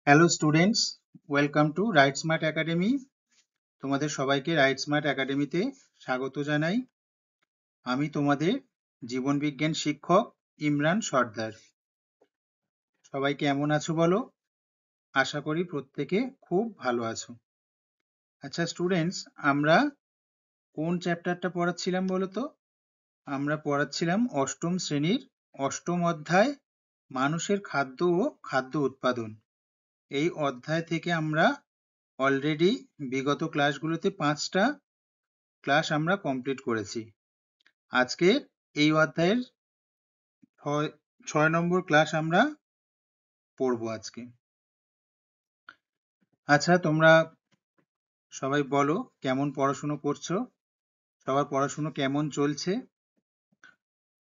Hello students, welcome to right smart academy. তোমাদের সবাইকে right smart একাডেমিতে স্বাগত জানাই। আমি তোমাদের জীবন বিজ্ঞান শিক্ষক ইমরান সর্দার। সবাই কেমন আছো বলো? আশা করি প্রত্যেকে খুব ভালো আছো। আচ্ছা স্টুডেন্টস, আমরা কোন চ্যাপ্টারটা পড়াচ্ছিলাম বলো তো? আমরা পড়াচ্ছিলাম অষ্টম শ্রেণীর অষ্টম অধ্যায় মানুষের খাদ্য ও খাদ্য উৎপাদন। এই অধ্যায় থেকে আমরা অলরেডি বিগত ক্লাসগুলোতে 5টা ক্লাস আমরা কমপ্লিট করেছি। আজকে এই অধ্যায়ের 6 নম্বর ক্লাস আমরা পড়বো আজকে। আচ্ছা, তোমরা সবাই বলো কেমন পড়াশুনো করছো, সবার পড়াশুনো কেমন চলছে?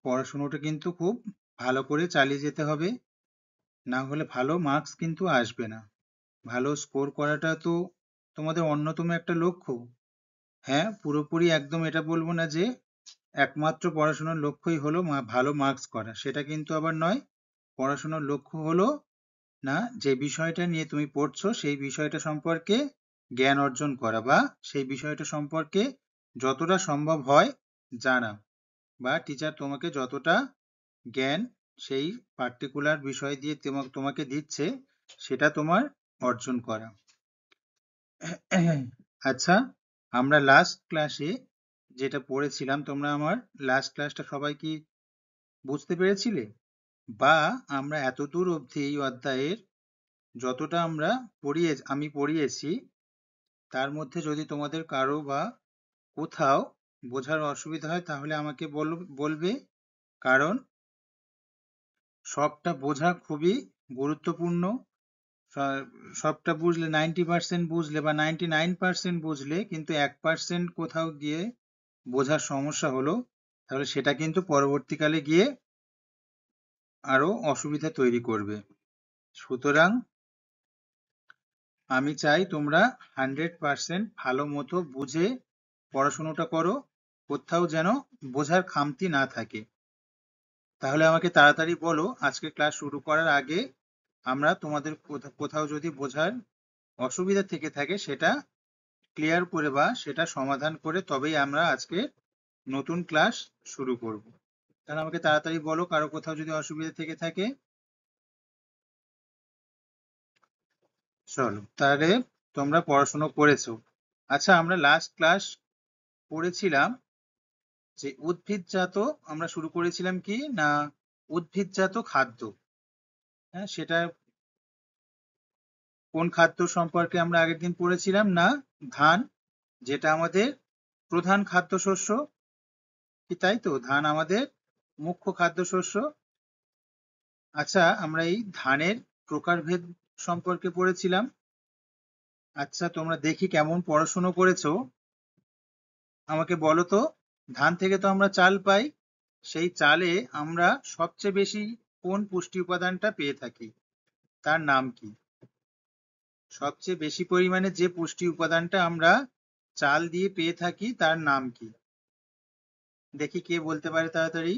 পড়াশুনোটা কিন্তু খুব ভালো করে চালিয়ে যেতে হবে, না হলে ভালো মার্কস কিন্তু আসবে না। ভালো স্কোর করাটা তো তোমাদের অন্যতম একটা লক্ষ্য। হ্যাঁ, পুরোপুরি একদম এটা বলবো না যে একমাত্র পড়াশোনার লক্ষ্যই হলো ভালো মার্কস করা, সেটা কিন্তু আবার নয়। পড়াশোনার লক্ষ্য হলো না যে বিষয়টা নিয়ে তুমি পড়ছো সেই বিষয়টা সম্পর্কে জ্ঞান অর্জন করা, বা সেই বিষয়টা সম্পর্কে যতটা সম্ভব হয় জানা, বা টিচার তোমাকে যতটা জ্ঞান সেই পার্টিকুলার বিষয় দিয়ে তোমাকে দিচ্ছে সেটা তোমার অর্জন করা। আচ্ছা, আমরা লাস্ট ক্লাসে যেটা পড়েছিলাম, তোমরা আমার লাস্ট ক্লাসটা সবাই কি বুঝতে পেরেছিলে? বা আমরা এতদূর অবধি এই অধ্যায়ের যতটা আমি পড়িয়েছি, তার মধ্যে যদি তোমাদের কারো বা কোথাও বোঝার অসুবিধা হয় তাহলে আমাকে বলবে। কারণ সবটা বোঝা খুবই গুরুত্বপূর্ণ। সবটা বুঝলে 90% বুঝলে বা 99% বুঝলে কিন্তু 1% কোথাও গিয়ে বোঝার সমস্যা হলো, তাহলে সেটা কিন্তু পরবর্তীকালে গিয়ে আরো অসুবিধা তৈরি করবে। সুতরাং আমি চাই তোমরা 100% ভালো মতো বুঝে পড়াশোনাটা করো, কোথাও যেন বোঝার খামতি না থাকে। তাহলে আমাকে তাড়াতাড়ি বলো, আজকে ক্লাস শুরু করার আগে আমরা তোমাদের কোথাও যদি বোঝার অসুবিধা থেকে থাকে সেটা ক্লিয়ার করে বা সেটা সমাধান করে তবেই আমরা আজকে নতুন ক্লাস শুরু করব। তাহলে আমাকে তাড়াতাড়ি বলো কারো কোথাও যদি অসুবিধা থেকে থাকে। চলো, তাহলে তোমরা পড়াশোনা করেছো। আচ্ছা, আমরা লাস্ট ক্লাস পড়েছিলাম যে উদ্ভিদজাত, আমরা শুরু করেছিলাম কি না উদ্ভিদজাত খাদ্য। হ্যাঁ, সেটা কোন খাদ্য সম্পর্কে আমরা আগের দিন পড়েছিলাম না ধান, যেটা আমাদের প্রধান খাদ্যশস্য, কি তাই তো? ধান আমাদের মুখ্য খাদ্যশস্য। আচ্ছা, আমরা এই ধানের প্রকারভেদ সম্পর্কে পড়েছিলাম। আচ্ছা, তোমরা দেখি কেমন পড়াশুনো করেছো, আমাকে বলো তো। ধান থেকে তো আমরা চাল পাই, সেই চালে আমরা সবচেয়ে বেশি কোন পুষ্টি উপাদানটা পেয়ে থাকি, তার নাম কি? সবচেয়ে বেশি পরিমাণে যে পুষ্টি উপাদানটা আমরা চাল দিয়ে পেয়ে থাকি তার নাম কি? দেখি কে বলতে পারে তাড়াতাড়ি।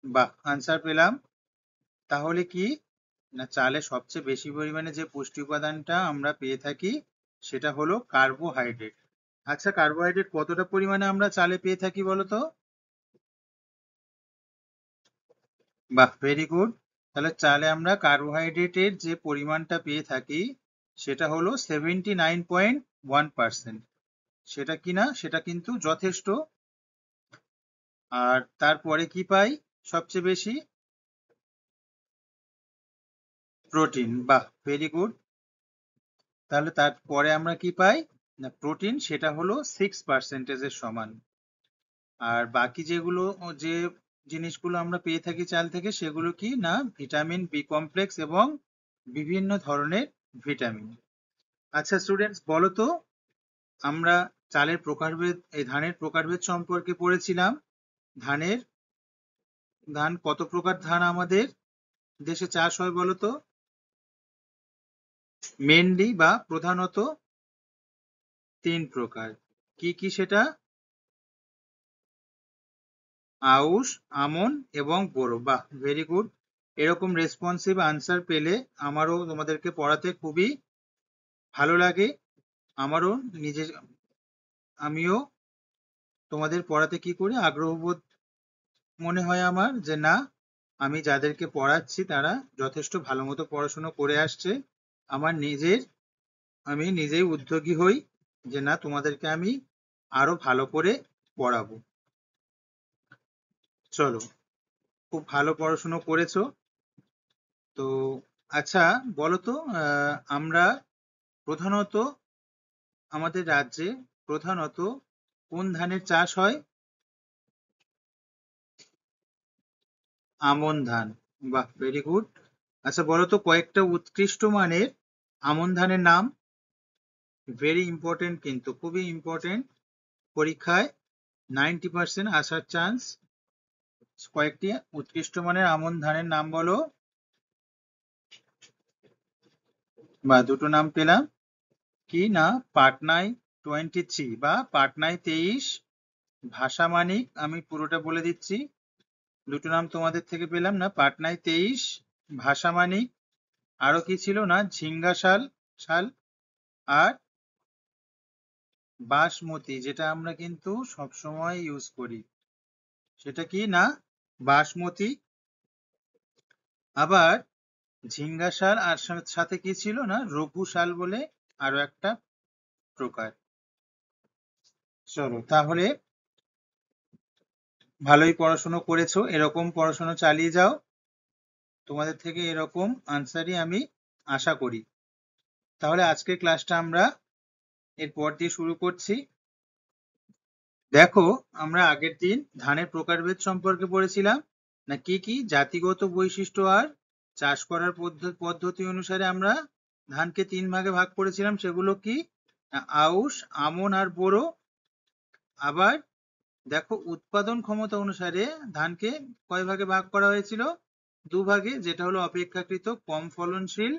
বাহ, আনসার পেলাম। তাহলে কি না, চালে সবচেয়ে বেশি পরিমাণে যে পুষ্টি উপাদানটা আমরা পেয়ে থাকি সেটা হলো কার্বোহাইড্রেট। আচ্ছা, কার্বোহাইড্রেট কতটা পরিমাণে আমরা চালে পেয়ে থাকি বলো তো? বাহ, ভেরি গুড। তাহলে চালে আমরা কার্বোহাইড্রেটের যে পরিমাণটা পেয়ে থাকি সেটা হলো 79.1%। সেটা কিনা, সেটা কিন্তু যথেষ্ট। আর তারপরে কি পাই সবচেয়ে বেশি? প্রোটিন। বাহ, ভেরি গুড। তাহলে তারপরে আমরা কি পাই না প্রোটিন, সেটা হলো 6%-এর সমান। আর বাকি যে জিনিসগুলো আমরা পেয়ে থাকি চাল থেকে সেগুলো কি না ভিটামিন বি কমপ্লেক্স এবং বিভিন্ন ধরনের ভিটামিন। আচ্ছা স্টুডেন্টস, বলো তো, আমরা চালের প্রকারভেদ, এই ধানের প্রকারভেদ সম্পর্কে পড়েছিলাম। ধানের ধান কত প্রকার ধান আমাদের দেশে চাষ হয় বলো তো? মেনলি বা প্রধানত 3 প্রকার। কি কি সেটা? আউশ, আমন এবং বোরো। বাহ, ভেরি গুড। এরকম রেসপন্সিভ আনসার পেলে আমারও তোমাদেরকে পড়াতে খুবই ভালো লাগে। আমারও আমিও তোমাদের পড়াতে কি করি, আগ্রহবোধ মনে হয় আমার, যে না, আমি যাদেরকে পড়াচ্ছি তারা যথেষ্ট ভালো মতো পড়াশোনা করে আসছে। আমি নিজেই উদ্যোগী হই যে না, তোমাদেরকে আমি আরো ভালো করে পড়াবো। চলো, খুব ভালো পড়াশোনা করেছো তো। আচ্ছা, বলো তো, আমরা প্রধানত আমাদের রাজ্যে প্রধানত কোন ধানের চাষ হয়? আমন ধান। বাহ, ভেরি গুড। আচ্ছা বলো তো, কয়েকটা উৎকৃষ্ট মানের আমন ধানের নাম। ভেরি ইম্পর্টেন্ট, কিন্তু খুবই ইম্পর্টেন্ট, পরীক্ষায় 90% আসার চান্স। কয়েকটি উৎকৃষ্ট মানের আমন ধানের নাম বলো। বা দুটো নাম পেলাম, কি না, পাটনায় 23 বা পাটনায় 23, ভাষামানিক। আমি পুরোটা বলে দিচ্ছি, দুটো নাম তোমাদের থেকে পেলাম না, পাটনায় 23, ভাষামানিক, আরো কি ছিল না, ঝিঙ্গা শাল শাল, আর বাসমতি, যেটা আমরা কিন্তু সবসময় ইউজ করি, সেটা কি না, বাসমতি। আবার ঝিঙ্গা শাল আর সাথে কি ছিল না, রঘু শাল বলে আরো একটা প্রকার। চলো তাহলে, ভালোই পড়াশোনা করেছো, এরকম পড়াশোনা চালিয়ে যাও, তোমাদের থেকে এরকম আনসারই আমি আশা করি। তাহলে আজকের ক্লাসটা আমরা এরপর দিয়ে শুরু করছি। দেখো, আমরা আগের দিন ধানের প্রকারভেদ সম্পর্কে পড়েছিলাম না, কি কি জাতিগত বৈশিষ্ট্য আর চাষ করার পদ্ধতি অনুসারে আমরা ধানকে 3 ভাগে ভাগ করেছিলাম। সেগুলো কি না, আউশ, আমন আর বোরো। আবার দেখো, উৎপাদন ক্ষমতা অনুসারে ধানকে কয় ভাগে ভাগ করা হয়েছিল? 2 ভাগে, যেটা হলো অপেক্ষাকৃত কম ফলনশীল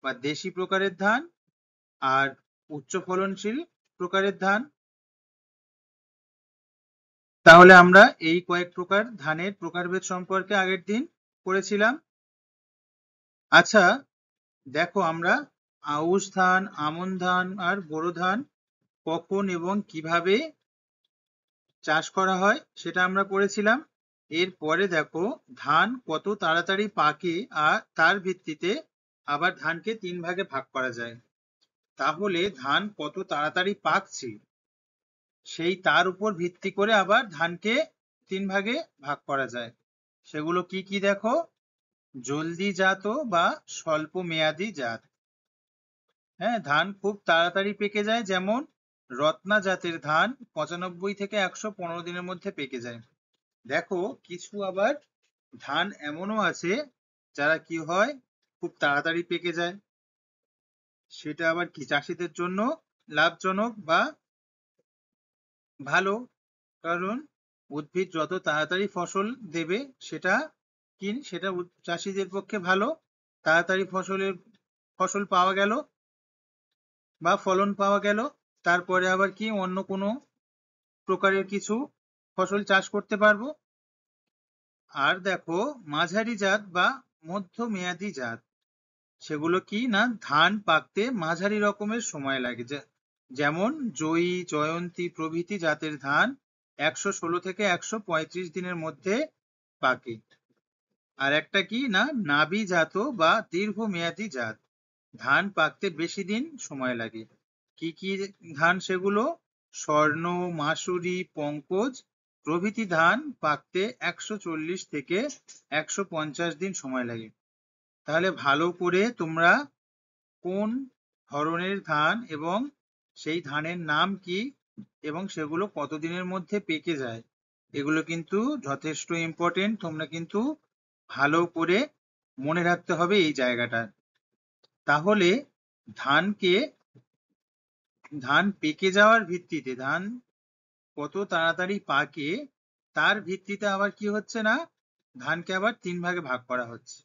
বা দেশি প্রকারের ধান, আর উচ্চ ফলনশীল প্রকারের ধান। তাহলে আমরা এই কয়েক প্রকার ধানের প্রকারভেদ সম্পর্কে আগের দিন পড়েছিলাম। আচ্ছা দেখো, আমরা আউশ ধান, আমন ধান আর বোরো ধান কখন এবং কিভাবে চাষ করা হয় সেটা আমরা পড়েছিলাম। এরপরে দেখো, ধান কত তাড়াতাড়ি পাকে আর তার ভিত্তিতে আবার ধানকে 3 ভাগে ভাগ করা যায়। তাহলে ধান কত তাড়াতাড়ি পাকছে সেই তার উপর ভিত্তি করে আবার ধানকে 3 ভাগে ভাগ করা যায়। সেগুলো কি কি দেখো, জলদি জাত বা স্বল্প মেয়াদি জাত। হ্যাঁ, ধান খুব তাড়াতাড়ি পেকে যায়, যেমন রত্না জাতের ধান 95 থেকে 115 দিনের মধ্যে পেকে যায়। দেখো, কিছু আবার ধান এমনও আছে যারা কি হয়, খুব তাড়াতাড়ি পেকে যায়। সেটা আবার কি চাষীদের জন্য লাভজনক বা ভালো, কারণ উদ্ভিদ যত তাড়াতাড়ি ফসল দেবে সেটা চাষীদের পক্ষে ভালো। তাড়াতাড়ি ফসল পাওয়া গেল বা ফলন পাওয়া গেল, তারপরে আবার কি অন্য কোনো প্রকারের কিছু ফসল চাষ করতে পারবো। আর দেখো, মাঝারি জাত বা মধ্যমেয়াদী জাত, সেগুলো কি না, ধান পাকতে মাঝারি রকমের সময় লাগে, যেমন জয়ী, জয়ন্তী প্রভৃতি জাতের ধান 116 থেকে 135 দিনের মধ্যে পাকে। আর একটা কি না, নাবি জাত বা দীর্ঘমেয়াদী জাত, ধান পাকতে বেশি দিন সময় লাগে। কি কি ধান সেগুলো? স্বর্ণ, মাসুরি, পঙ্কজ প্রভৃতি ধান পাকতে 140 থেকে 150 দিন সময় লাগে। তাহলে ভালো করে তোমরা কোন ধরনের ধান এবং সেই ধানের নাম কি এবং সেগুলো কতদিনের মধ্যে পেকে যায়, এগুলো কিন্তু যথেষ্ট ইম্পর্টেন্ট। তোমরা কিন্তু ভালো করে মনে রাখতে হবে এই জায়গাটা। তাহলে ধান পেকে যাওয়ার ভিত্তিতে, ধান কত তাড়াতাড়ি পাকে তার ভিত্তিতে আবার কি হচ্ছে না, ধানকে আবার 3 ভাগে ভাগ করা হচ্ছে।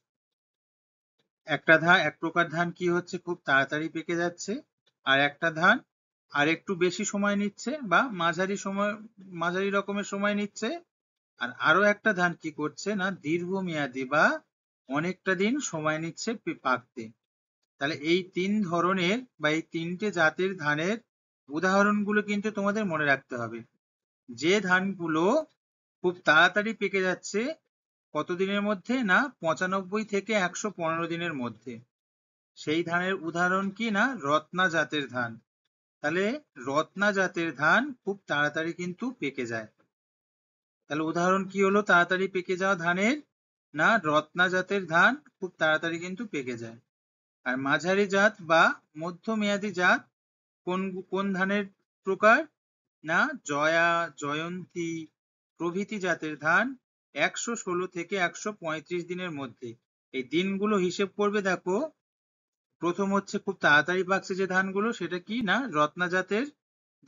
এক প্রকার ধান কি হচ্ছে, খুব তাড়াতাড়ি পেকে যাচ্ছে, আর একটা ধান আর একটু বেশি সময় নিচ্ছে বা মাঝারি রকমের সময় নিচ্ছে। আর আরো একটা ধান কি করছে না, দীর্ঘমেয়াদী বা অনেকটা দিন সময় নিচ্ছে পাকতে। তাহলে এই 3 ধরনের বা এই 3টে জাতের ধানের উদাহরণগুলো কিন্তু তোমাদের মনে রাখতে হবে। যে ধানগুলো খুব তাড়াতাড়ি পেকে যাচ্ছে কত দিনের মধ্যে? না 95 থেকে 115 দিনের মধ্যে। সেই ধানের উদাহরণ কি? না রত্না জাতের ধান। তাহলে রত্না জাতের ধান খুব তাড়াতাড়ি কিন্তু পেকে যায়। তাহলে উদাহরণ কি হলো তাড়াতাড়ি পেকে যাওয়া ধানের? না রত্না জাতের ধান খুব তাড়াতাড়ি কিন্তু পেকে যায়। আর মাঝারি জাত বা মধ্যমেয়াদী জাত কোন কোন ধানের প্রকার? না জয়া, জয়ন্তী প্রভৃতি জাতের ধান 116 থেকে 135 দিনের মধ্যে। এই দিনগুলো হিসেব করবে দেখো। প্রথম হচ্ছে খুব তাড়াতাড়ি পাকছে যে ধানগুলো, সেটা কি? না রত্না জাতের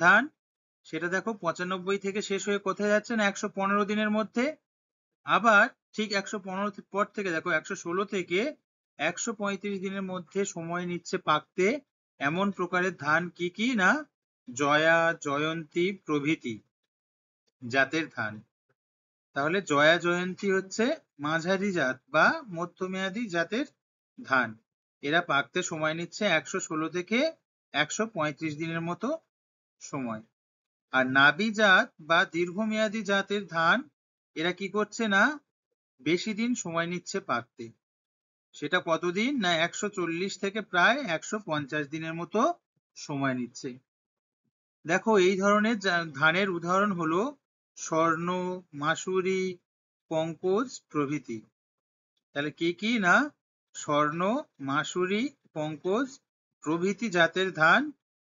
ধান। সেটা দেখো 95 থেকে শেষ হয়ে কোথায় যাচ্ছে? না 115 দিনের মধ্যে। আবার ঠিক 115 পর থেকে দেখো 116 থেকে 135 দিনের মধ্যে সময় নিচ্ছে পাকতে এমন প্রকারের ধান কি কি? না জয়া, জয়ন্তী প্রভৃতি জাতের ধান। তাহলে জয়া, জয়ন্তী হচ্ছে মাঝারি জাত বা মধ্যমেয়াদী জাতের ধান। এরা পাকতে সময় নিচ্ছে 116 থেকে 135 দিনের মতো সময়। আর নাবি জাত বা দীর্ঘমেয়াদী জাতের ধান এরা কি করছে? না বেশি দিন সময় নিচ্ছে পাকতে। সেটা কতদিন? না 140 থেকে প্রায় 150 দিনের মতো সময় নিচ্ছে। দেখো এই ধরনের ধানের উদাহরণ হলো স্বর্ণ, মাসুরি, পঙ্কজ প্রভৃতি। তাহলে কি কি? না স্বর্ণ, মাসুরি, পঙ্কজ প্রভৃতি জাতের ধান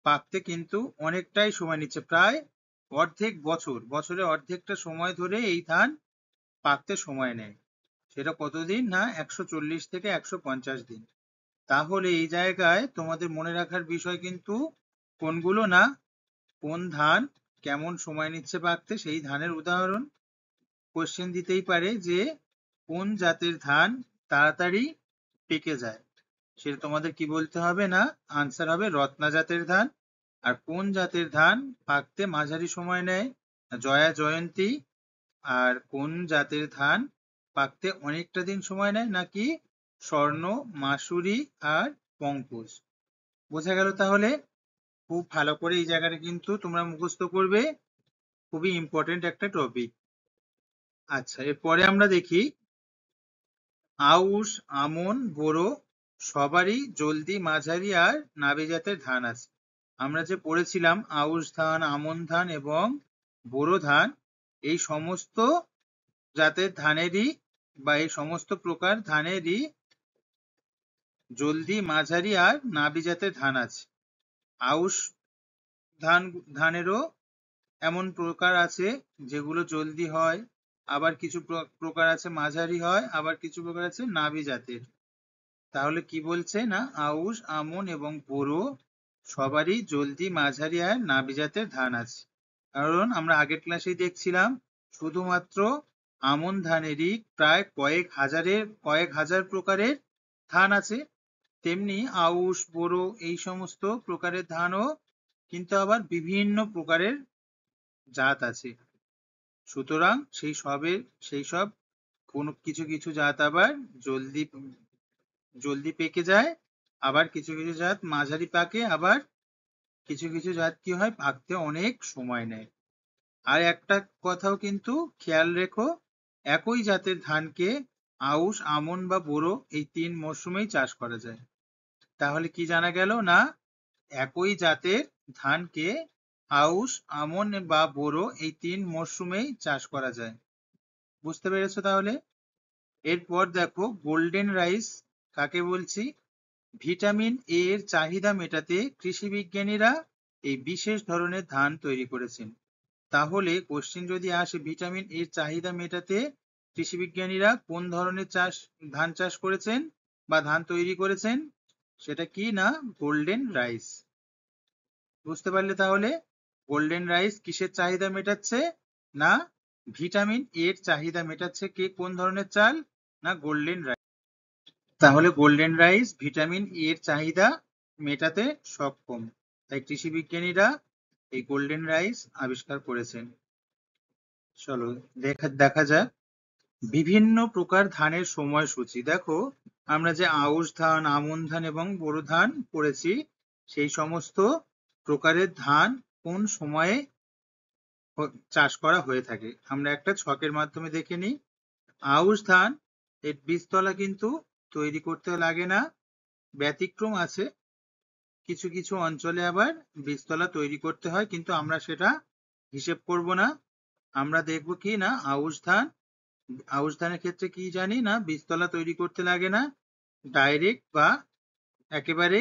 পাকতে কিন্তু অনেকটাই সময় নিচ্ছে, প্রায় অর্ধেক বছর, বছরে অর্ধেকটা সময় ধরে এই ধান পাকতে সময় নেয়। সেটা কতদিন? না 140 থেকে 150 দিন। তাহলে এই জায়গায় তোমাদের মনে রাখার বিষয় কিন্তু কোনগুলো? না কোন ধান কেমন সময় নিচ্ছে পাকতে সেই ধানের উদাহরণ। কোশ্চেন দিতেই পারে যে কোন জাতের ধান তাড়াতাড়ি পেকে যায়, সেটা তোমাদের কি বলতে হবে? না আনসার হবে রত্না জাতের ধান। আর কোন জাতের ধান পাকতে মাঝারি সময় নেয়? জয়া, জয়ন্তী। আর কোন জাতের ধান পাকতে অনেকটা দিন সময় নেয়? নাকি স্বর্ণ, মাসুরি আর পঙ্কজ। বোঝা গেল তাহলে? খুব ভালো করে এই জায়গাটা কিন্তু তোমরা মুখস্থ করবে, খুবই ইম্পর্টেন্ট একটা টপিক। আচ্ছা, এরপরে আমরা দেখি আউশ, আমন, বোরো সবারই জলদি, মাঝারি আর নাবি জাতের ধান আছে। আমরা যে পড়েছিলাম আউশ ধান, আমন ধান এবং বোরো ধান, এই সমস্ত জাতের ধানেরই বা এই সমস্ত প্রকার ধানেরই জলদি, মাঝারি আর নাবি জাতের ধান আছে। আউশ ধানেরও এমন প্রকার আছে যেগুলো জলদি হয়, আবার কিছু প্রকার আছে মাঝারি হয়, আবার কিছু প্রকার আছে নাবি জাতের। তাহলে কি বলছে? না আউশ, আমন এবং বোরো সবারই জলদি, মাঝারি আর নাবি জাতের ধান আছে। কারণ আমরা আগের ক্লাসেই দেখছিলাম শুধুমাত্র আমন ধানেরই প্রায় কয়েক হাজার প্রকারের ধান আছে, তেমনি আউশ, বোরো এই সমস্ত প্রকারের ধানও কিন্তু আবার বিভিন্ন প্রকারের জাত আছে। সুতরাং সেই সব কোনো কিছু কিছু জাত আবার জলদি জলদি পেকে যায়, আবার কিছু কিছু জাত মাঝারি পাকে, আবার কিছু কিছু জাত কি হয় পাকতে অনেক সময় নেয়। আর একটা কথাও কিন্তু খেয়াল রেখো, একই জাতের ধানকে আউশ, আমন বা বোরো এই 3 মরশুমেই চাষ করা যায়। তাহলে কি জানা গেল? না একই জাতের ধানকে আউশ, আমন বা বোরো এই 3 মরশুমেই চাষ করা যায়। বুঝতে পেরেছো তাহলে? এরপর দেখো গোল্ডেন রাইস কাকে বলছি? ভিটামিন এ এর চাহিদা মেটাতে কৃষি বিজ্ঞানীরা এই বিশেষ ধরনের ধান তৈরি করেছেন। তাহলে কোশ্চেন যদি আসে ভিটামিন এর চাহিদা মেটাতে কৃষি বিজ্ঞানীরা কোন ধরনের ধান চাষ করেছেন বা ধান তৈরি করেছেন, সেটা কি? না গোল্ডেন রাইস। বুঝতে পারলে তাহলে? গোল্ডেন রাইস কিসের চাহিদা মেটাচ্ছে? না ভিটামিন এর চাহিদা মেটাচ্ছে। কোন ধরনের চাল? না গোল্ডেন রাইস। তাহলে গোল্ডেন রাইস ভিটামিন এর চাহিদা মেটাতে সক্ষম, তাই কৃষি বিজ্ঞানীরা এই গোল্ডেন রাইস আবিষ্কার করেছেন। চলো দেখা যাক বিভিন্ন প্রকার ধানের সময়সূচি দেখো, আমরা যে আউশ ধান, আমন ধান এবং বোরো ধান পড়েছি, সেই সমস্ত প্রকারের ধান কোন সময়ে চাষ করা হয়ে থাকে আমরা একটা ছকের মাধ্যমে দেখে নিই। আউশ ধান এর বীজতলা কিন্তু তৈরি করতে লাগে না, ব্যতিক্রম আছে, কিছু কিছু অঞ্চলে আবার বীজতলা তৈরি করতে হয়, কিন্তু আমরা সেটা হিসেব করব না। আমরা দেখব কি না, আউশ ধানের ক্ষেত্রে কি জানি না, বীজতলা তৈরি করতে লাগে না, ডাইরেক্ট বা একেবারে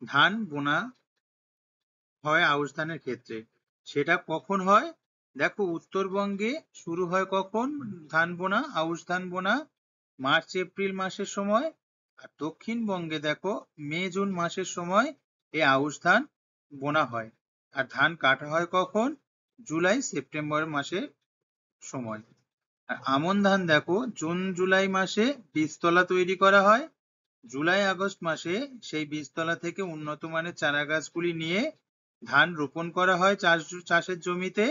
ধান বোনা হয় আউশ ধানের ক্ষেত্রে। সেটা কখন হয় দেখো, উত্তরবঙ্গে শুরু হয় কখন ধান বোনা, আউশ ধান বোনা মার্চ এপ্রিল মাসের সময়, আর দক্ষিণবঙ্গে দেখো মে জুন মাসের সময় এই আউশ ধান বোনা হয়। আর ধান কাটা হয় কখন, জুলাই সেপ্টেম্বর মাসের সময়। আর আমন ধান দেখো জুন জুলাই মাসে বীজতলা তৈরি করা হয়, জুলাই আগস্ট মাসে সেই বীজতলা থেকে উন্নত মানের চারা গাছগুলি নিয়ে ধান রোপণ করা হয় চাষের জমিতে।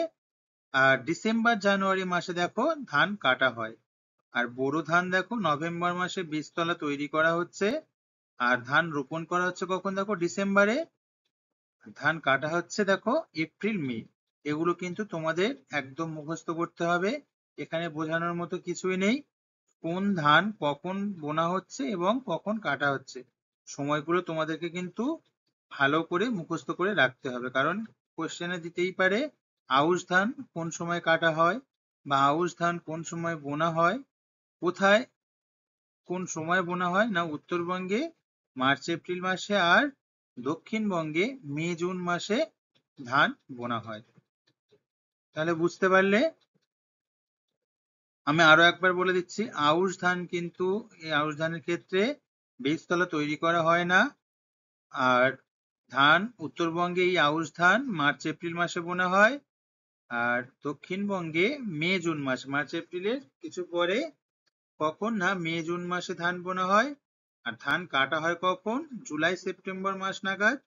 আর ডিসেম্বর জানুয়ারি মাসে দেখো ধান কাটা হয়। আর বোরো ধান দেখো নভেম্বর মাসে বীজতলা তৈরি করা হচ্ছে, আর ধান রোপণ করা হচ্ছে কখন দেখো ডিসেম্বরে, ধান কাটা হচ্ছে দেখো এপ্রিল মে। এগুলো কিন্তু তোমাদের একদম মুখস্থ করতে হবে, এখানে বোঝানোর মতো কিছুই নেই। কোন ধান কখন বোনা হচ্ছে এবং কখন কাটা হচ্ছে, সময়গুলো তোমাদেরকে কিন্তু ভালো করে মুখস্থ করে রাখতে হবে, কারণ কোশ্চেনে দিতেই পারে আউশ ধান কোন সময় কাটা হয়, বা আউশ ধান কোন সময় বোনা হয়। কোথায় কোন সময় বোনা হয় না, উত্তরবঙ্গে মার্চ এপ্রিল মাসে, আর দক্ষিণবঙ্গে মে জুন মাসে ধান বোনা হয়। তাহলে বুঝতে পারলে। আমি আরো একবার বলে দিচ্ছি, আউশ ধান কিন্তু এই আউশ ধানের ক্ষেত্রে বীজতলা তৈরি করা হয় না। আর ধান উত্তরবঙ্গে এই আউশ ধান মার্চ এপ্রিল মাসে বোনা হয়, আর দক্ষিণবঙ্গে মে জুন মাসে, মার্চ এপ্রিলের কিছু পরে কখন না মে জুন মাসে ধান বোনা হয়। আর ধান কাটা হয় কখন, জুলাই সেপ্টেম্বর মাস নাগাদ।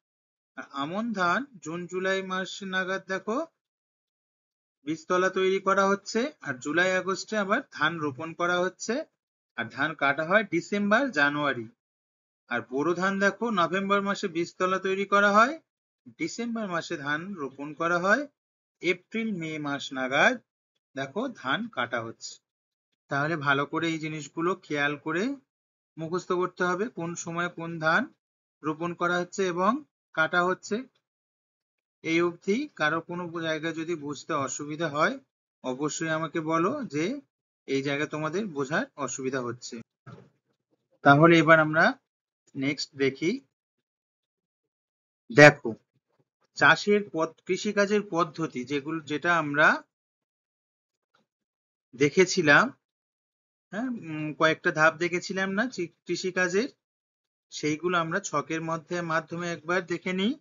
আর আমন ধান জুন জুলাই মাস নাগাদ দেখো বীজতলা তৈরি করা হচ্ছে, আর জুলাই আগস্টে আবার ধান রোপণ করা হচ্ছে, আর ধান কাটা হয় ডিসেম্বর জানুয়ারি। আর বোরো ধান দেখো নভেম্বর মাসে বীজতলা তৈরি করা হয়, ডিসেম্বর মাসে ধান রোপণ করা হয়, এপ্রিল মে মাস নাগাদ দেখো ধান কাটা হচ্ছে। তাহলে ভালো করে এই জিনিসগুলো খেয়াল করে মুখস্থ করতে হবে, কোন সময় কোন ধান রোপণ করা হচ্ছে এবং কাটা হচ্ছে। এই অবধি কারো কোনো জায়গায় যদি বুঝতে অসুবিধা হয় অবশ্যই আমাকে বলো যে এই জায়গায় তোমাদের বোঝার অসুবিধা হচ্ছে। তাহলে এবার আমরা নেক্সট দেখি। দেখো, চাষের কৃষিকাজের পদ্ধতি যেটা আমরা দেখেছিলাম, হ্যাঁ, কয়েকটা ধাপ দেখেছিলাম না কৃষিকাজের, সেইগুলো আমরা ছকের মাধ্যমে একবার দেখে নিই।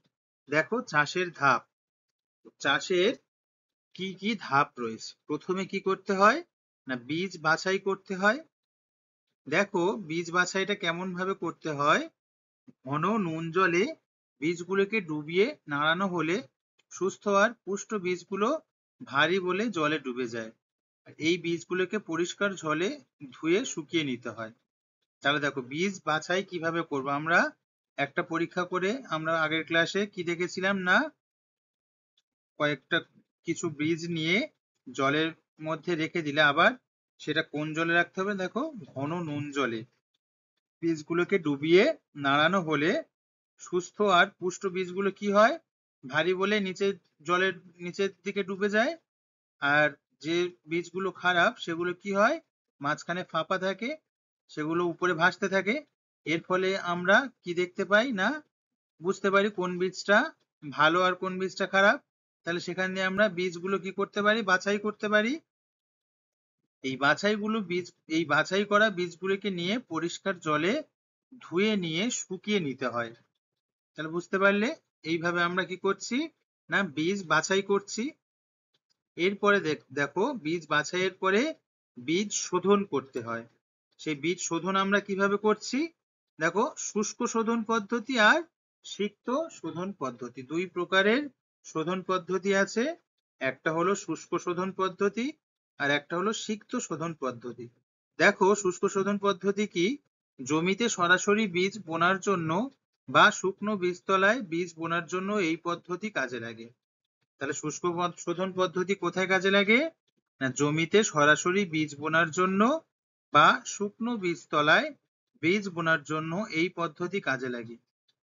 দেখো, চাষের ধাপ, চাষের কি কি ধাপ রয়েছে। প্রথমে কি করতে হয় না, বীজ বাছাই করতে হয়। দেখো, বীজ বাছাইটা কেমন ভাবে করতে হয়, ঘন নুন জলে বীজগুলোকে ডুবিয়ে নাড়ানো হলে সুস্থ আর পুষ্ট বীজগুলো ভারী বলে জলে ডুবে যায়। এই বীজগুলোকে পরিষ্কার জলে ধুয়ে শুকিয়ে নিতে হয়। তাহলে দেখো, বীজ বাছাই কিভাবে করব আমরা, একটা পরীক্ষা করে আমরা আগের ক্লাসে কি দেখেছিলাম না, কয়েকটা কিছু বীজ নিয়ে জলের মধ্যে রেখে দিলে আবার সেটা কোন জলে রাখতে হবে দেখো, ঘন নুন জলে বীজগুলোকে ডুবিয়ে নাড়ানো হলে সুস্থ আর পুষ্ট বীজগুলো কি হয়, ভারী বলে জলের নিচের দিকে ডুবে যায়। আর যে বীজগুলো খারাপ সেগুলো কি হয়, মাঝখানে ফাঁপা থাকে, সেগুলো উপরে ভাসতে থাকে। এর ফলে আমরা কি দেখতে পাই না, বুঝতে পারি কোন বীজটা ভালো আর কোন বীজটা খারাপ। তাহলে সেখান দিয়ে আমরা বীজগুলো কি করতে পারি, বাছাই করতে পারি। এই বাছাই করা বীজগুলোকে নিয়ে পরিষ্কার জলে ধুয়ে নিয়ে শুকিয়ে নিতে হয়। তাহলে বুঝতে পারলে, এইভাবে আমরা কি করছি না, বীজ বাছাই করছি। এরপরে দেখো, বীজ বাছাইয়ের পরে বীজ শোধন করতে হয়। সেই বীজ শোধন আমরা কিভাবে করছি দেখো, শুষ্ক শোধন পদ্ধতি আর সিক্ত শোধন পদ্ধতি, দুই প্রকারের শোধন পদ্ধতি আছে। একটা হলো শুষ্ক শোধন পদ্ধতি, আর একটা হলো সিক্ত শোধন পদ্ধতি। দেখো, শুষ্ক শোধন পদ্ধতি কি? জমিতে সরাসরি বীজ বোনার জন্য বা শুকনো বীজতলায় বীজ বোনার জন্য এই পদ্ধতি কাজে লাগে। তাহলে শুষ্ক শোধন পদ্ধতি কোথায় কাজে লাগে? না, জমিতে সরাসরি বীজ বোনার জন্য বা শুকনো বীজতলায় বীজ বোনার জন্য এই পদ্ধতি কাজে লাগে।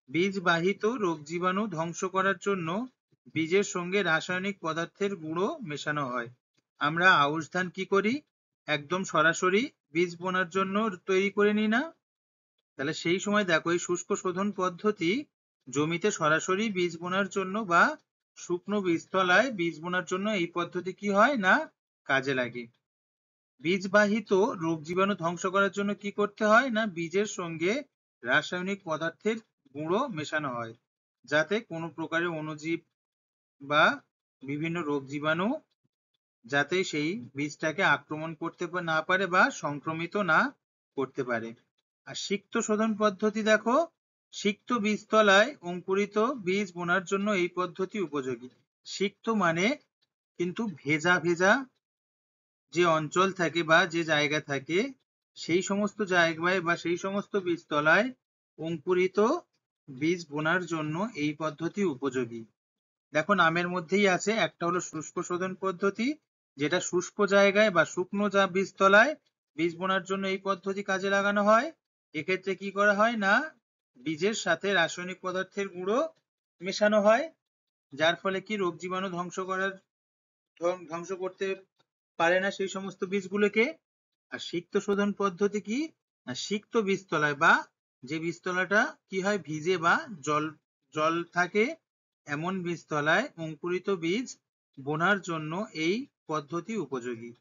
বীজ বাহিত রোগ জীবাণু ধ্বংস করার জন্য বীজের সঙ্গে রাসায়নিক পদার্থের গুঁড়ো মেশানো হয়। আমরা আউশ ধান কি করি? একদম সরাসরি বীজ বোনার জন্য তৈরি করে নিই না? তাহলে সেই সময় দেখো, এই শুষ্ক শোধন পদ্ধতি জমিতে সরাসরি বীজ বোনার জন্য বা শুকনো বীজতলায় বীজ বোনার জন্য এই পদ্ধতি কি হয় না কাজে লাগে। বীজ বাহিত রোগ জীবাণু ধ্বংস করার জন্য কি করতে হয় না বীজের সঙ্গে রাসায়নিক পদার্থের গুঁড়ো মেশানো হয়, যাতে কোনো প্রকারের অণুজীব বা বিভিন্ন রোগ জীবাণু যাতে সেই বীজটাকে আক্রমণ করতে না পারে বা সংক্রমিত না করতে পারে। আর সিক্ত শোধন পদ্ধতি দেখো, সিক্ত বীজতলায় অঙ্কুরিত বীজ বোনার জন্য এই পদ্ধতি উপযোগী। সিক্ত মানে কিন্তু ভেজা ভেজা যে অঞ্চল থাকে বা যে জায়গা থাকে, সেই সমস্ত জায়গায় বা সেই সমস্ত বীজতলায় অঙ্কুরিত বীজ বোনার জন্য এই পদ্ধতি উপযোগী। দেখো, নামের মধ্যেই আছে, একটা হলো শুষ্ক শোধন পদ্ধতি, যেটা শুষ্ক জায়গায় বা শুকনো বীজতলায় বীজ বোনার জন্য এই পদ্ধতি কাজে লাগানো হয়। এক্ষেত্রে কি করা হয় না বীজের সাথে রাসায়নিক পদার্থের গুঁড়ো মেশানো হয়, যার ফলে কি রোগ জীবাণু ধ্বংস করতে পারে না সেই সমস্ত বীজগুলোকে। আর সিক্ত শোধন পদ্ধতি কি? না, সিক্ত বীজতলায় বা যে বীজতলাটা কি হয় ভিজে বা জল জল থাকে, এমন বীজতলায় অঙ্কুরিত বীজ বোনার জন্য এই পদ্ধতি উপযোগী।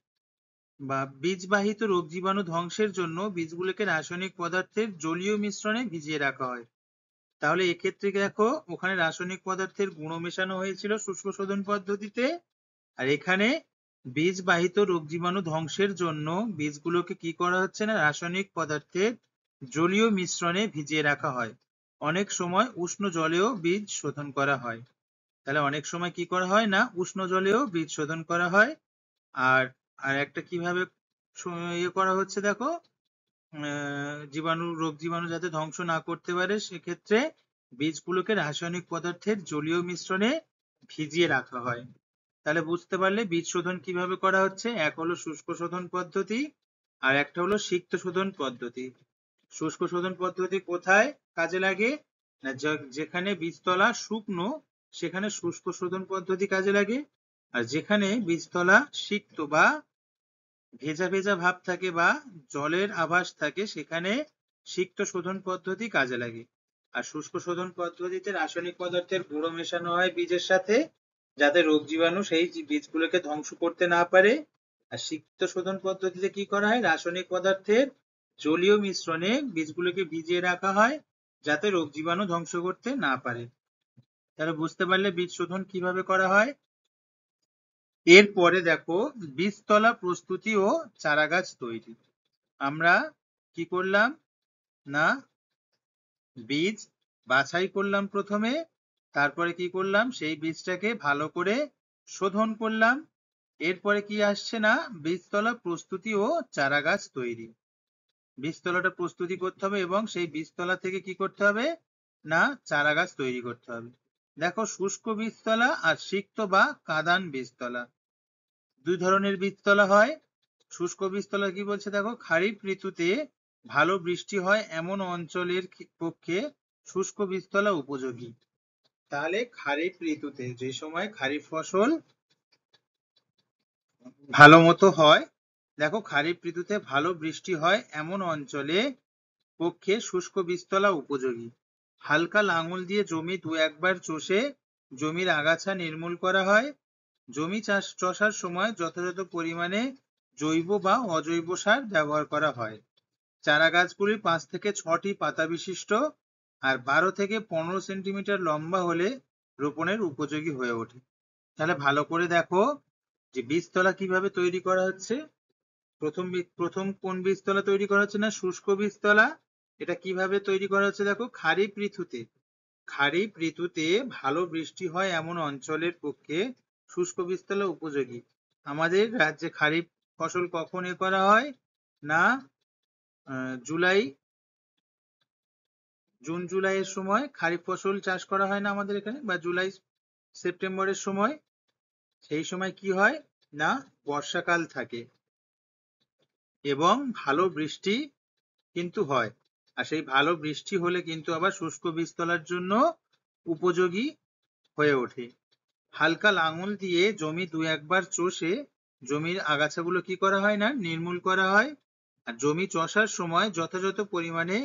বা বীজবাহিত রোগ জীবাণু ধ্বংসের জন্য বীজগুলোকে রাসায়নিক পদার্থের জলীয় মিশ্রণে ভিজিয়ে রাখা হয়। তাহলে এক্ষেত্রে দেখো, ওখানে রাসায়নিক পদার্থের গুঁড়ো মেশানো হয়েছিল শুষ্ক শোধন পদ্ধতিতে, আর এখানে বীজ বাহিত রোগ জীবাণু ধ্বংসের জন্য বীজগুলোকে কি করা হচ্ছে না রাসায়নিক পদার্থের জলীয় মিশ্রণে ভিজিয়ে রাখা হয়। অনেক সময় উষ্ণ জলেও বীজ শোধন করা হয়। তাহলে অনেক সময় কি করা হয় না উষ্ণ জলেও বীজ শোধন করা হয়। আর আর একটা কিভাবে ইয়ে করা হচ্ছে দেখো, রোগ জীবাণু যাতে ধ্বংস না করতে পারে সেক্ষেত্রে বীজগুলোকে রাসায়নিক পদার্থের জলীয় মিশ্রণে ভিজিয়ে রাখা হয়। তাহলে বুঝতে পারলে বীজ শোধন কিভাবে করা হচ্ছে। এক হলো শুষ্ক শোধন পদ্ধতি, আর একটা হলো সিক্ত শোধন পদ্ধতি। শুষ্ক শোধন পদ্ধতি কোথায় কাজে লাগে? না, যেখানে বীজতলা শুকনো সেখানে শুষ্ক শোধন পদ্ধতি কাজে লাগে, আর যেখানে বীজতলা সিক্ত বা ভেজা ভেজা ভাব থাকে বা জলের আভাস থাকে সেখানে সিক্ত শোধন পদ্ধতি কাজে লাগে। আর শুষ্ক শোধন পদ্ধতিতে রাসায়নিক পদার্থের গুঁড়ো মেশানো হয় বীজের সাথে, যাতে রোগ জীবাণু সেই বীজগুলোকে ধ্বংস করতে না পারে। আর সিক্ত শোধন পদ্ধতিতে কি করা হয় রাসায়নিক পদার্থের জলীয় মিশ্রণে বীজগুলোকে ভিজিয়ে রাখা হয়, যাতে রোগ জীবাণু ধ্বংস করতে না পারে। তাহলে বুঝতে পারলে বীজ শোধন কিভাবে করা হয়। এরপরে দেখো, বীজতলা প্রস্তুতি ও চারাগাছ তৈরি। আমরা কি করলাম না বীজ বাছাই করলাম প্রথমে, তারপরে কি করলাম সেই বীজটাকে ভালো করে শোধন করলাম। এরপরে কি আসছে না বীজতলা প্রস্তুতি ও চারাগাছ তৈরি। বীজতলাটা প্রস্তুতি করতে হবে এবং সেই বীজতলা থেকে কি করতে হবে না চারাগাছ তৈরি করতে হবে। দেখো, শুষ্ক বীজতলা আর সিক্ত বা কাদান বীজতলা, দুই ধরনের বীজতলা হয়। শুষ্ক বীজতলা কি বলছে দেখো, খারিফ ঋতুতে ভালো বৃষ্টি হয় এমন অঞ্চলের পক্ষে শুষ্ক বীজতলা উপযোগী। তাহলে খারিফ ঋতুতে যে সময় খারিফ ফসল ভালো মতো হয়, দেখো খারিফ ঋতুতে ভালো বৃষ্টি হয় এমন অঞ্চলে পক্ষে শুষ্ক বীজতলা উপযোগী। হালকা লাঙল দিয়ে জমি দু একবার চষে জমির আগাছা নির্মূল করা হয়। জমি চষার সময় যথাযথ পরিমাণে জৈব বা অজৈব সার ব্যবহার করা হয়। চারা গাছগুলি 5 থেকে 6টি পাতা বিশিষ্ট আর 12 থেকে 15 সেন্টিমিটার লম্বা হলে রোপণের উপযোগী হয়ে ওঠে। তাহলে ভালো করে দেখো যে বীজতলা কিভাবে তৈরি করা হচ্ছে। প্রথম কোন বীজতলা তৈরি করা হচ্ছে না শুষ্ক বীজতলা। এটা কিভাবে তৈরি করা হচ্ছে দেখো, খারিফ ঋতুতে ভালো বৃষ্টি হয় এমন অঞ্চলের পক্ষে শুষ্ক বীজতলা উপযোগী। আমাদের রাজ্যে খারিফ ফসল কখন করা হয় না জুলাই জুন জুলাইয়ের সময় খারিফ ফসল চাষ করা হয় না আমাদের এখানে, বা জুলাই সেপ্টেম্বরের সময়? সেই সময় কি হয় না বর্ষাকাল থাকে এবং ভালো বৃষ্টি কিন্তু হয়। আর সেই ভালো বৃষ্টি হলে কিন্তু আবার শুষ্ক বীজ তলার জন্য উপযোগী হয়ে ওঠে। হালকা লাঙল দিয়ে জমি দু একবার চষে জমির আগাছাগুলো কি করা হয় না নির্মূল করা হয়। আর জমি চষার সময় যথাযথ পরিমাণে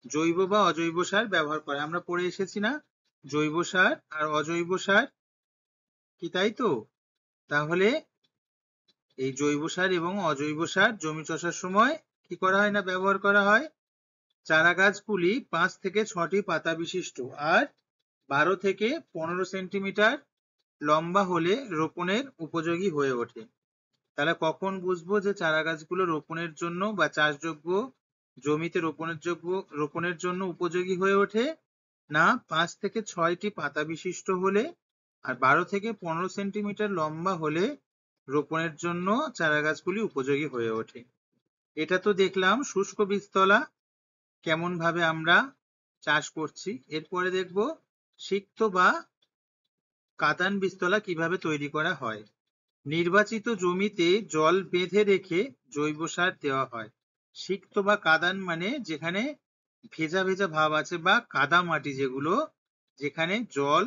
জৈব বা অজৈব সার ব্যবহার করে। আমরা পড়ে এসেছি না জৈব সার আর অজৈব সার কি, তাই তো? তাহলে এই জৈব সার এবং অজৈব সার জমি চষার সময় কি করা হয় না ব্যবহার করা হয়। চারা গাছগুলি 5 থেকে 6টি পাতা বিশিষ্ট আর 12 থেকে 15 সেন্টিমিটার লম্বা হলে রোপণের উপযোগী হয়ে ওঠে। তাহলে কখন বুঝবো যে চারা গাছগুলো রোপণের জন্য বা চাষযোগ্য জমিতে রোপণের জন্য উপযোগী হয়ে ওঠে? না 5 থেকে 6টি পাতা বিশিষ্ট হলে আর 12 থেকে 15 সেন্টিমিটার লম্বা হলে রোপণের জন্য চারা গাছগুলি উপযোগী হয়ে ওঠে। এটা তো দেখলাম শুষ্ক বীজতলা কেমন ভাবে আমরা চাষ করছি। এরপরে দেখব সিক্ত বা কাদান বীজতলা কিভাবে তৈরি করা হয়। নির্বাচিত জমিতে জল বেঁধে রেখে জৈব সার দেওয়া হয়। সিক্ত বা কাদান মানে যেখানে ভেজা ভেজা ভাব আছে বা কাদা মাটি, যেগুলো যেখানে জল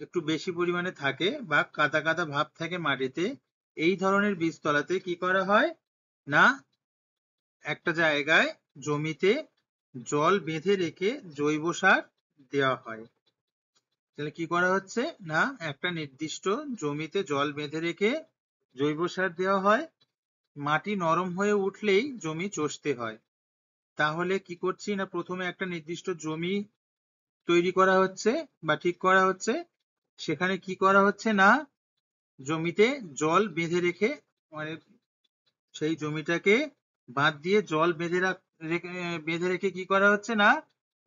একটু বেশি পরিমাণে থাকে বা কাদা কাদা ভাব থাকে মাটিতে, এই ধরনের বীজতলাতে কি করা হয় না একটা জায়গায় জমিতে জল বেঁধে রেখে জৈব সার দেওয়া হয়। তাহলে কি করা হচ্ছে না একটা নির্দিষ্ট জমিতে জল বেঁধে রেখে জৈব সার দেওয়া হয়। মাটি নরম হয়ে উঠলেই জমি চষতে হয়। তাহলে কি করছি না প্রথমে একটা নির্দিষ্ট জমি তৈরি করা হচ্ছে বা ঠিক করা হচ্ছে। সেখানে কি করা হচ্ছে না জমিতে জল বেঁধে রেখে, মানে সেই জমিটাকে বাঁধ দিয়ে জল বেঁধে রেখে কি করা হচ্ছে না